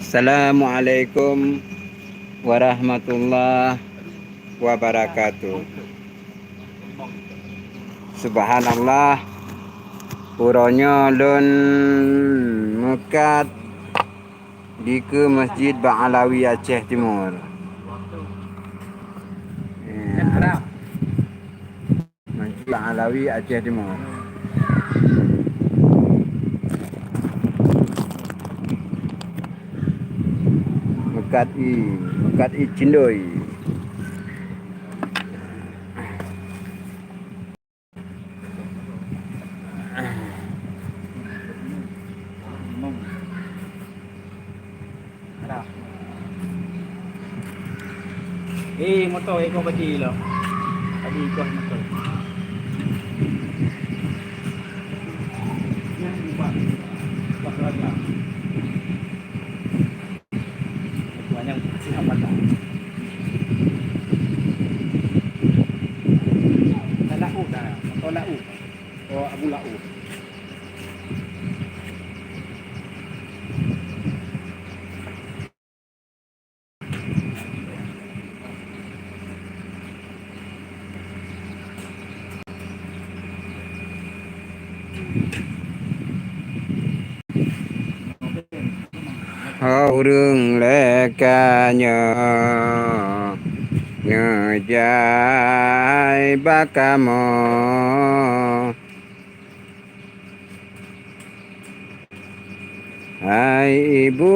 Assalamualaikum warahmatullahi wabarakatuh. Subhanallah, puronyo lun mekat di ke Masjid Ba'alawi Aceh Timur. Masjid Ba'alawi Aceh Timur. Mekat i Cindoi. Motor ekor kecil lah. Tadi ikut motor. Yang buat lagi. Banyak siapa tak? Lau dah. Motor lau. Oh Abu Lau. Urung lekanya ngejai bakamo. Hai ibu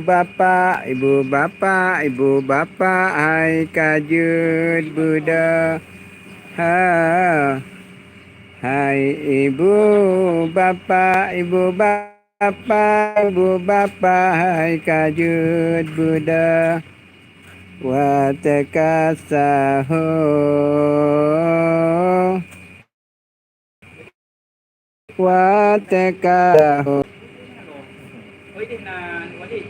bapa, hai kajut Buddha. Hai ibu bapa, hai kajut Buddha. Watakasaho watakasaho. Oh ini na wali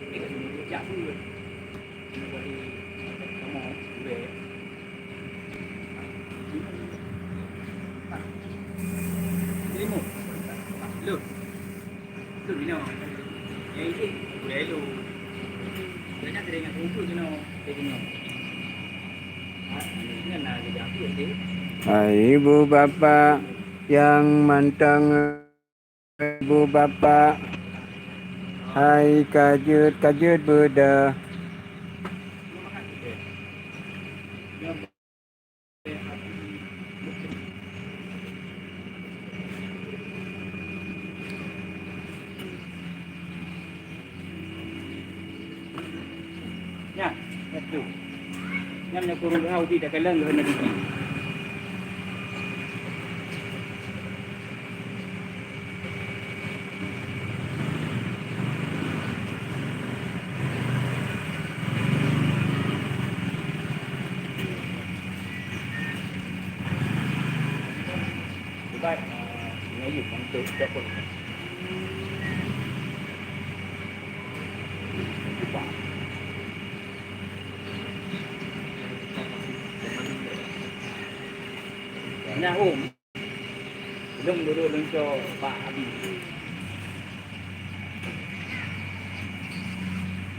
ini jak dulu. Wali kamu boleh. Limu. Lu. Lu ni no. Yang ini boleh lu. Banyak dengan kumpul tu no. Tengok no. Ini nak jadi apa sih? Hai ibu bapa yang mantang, ibu bapa. Hai kajut Buddha. Nha, itu. Yang kurung kau di dah kelang kena di. Baik, ngayu untuk dapat. Nah, belum dulu untuk Pak Abi.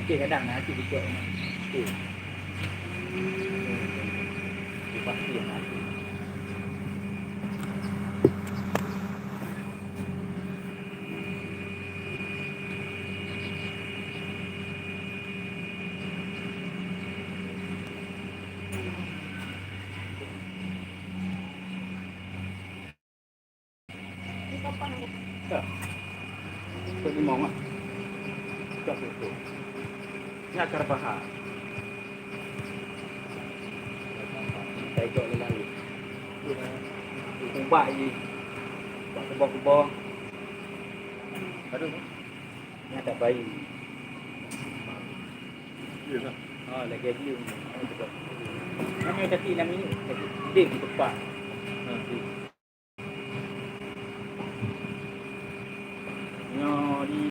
Okey, kadang nanti ikut. Okey. Pasti nanti. Kau ni mau tak? Tak betul. Ni akar paha. Saya ikut ni lagi. Kumbak ni. Buat kubah-kubah. Aduh. Ni ada bayi. Ya tak? Lagi dia. Nama kaki 6 minit. Dia di tempat.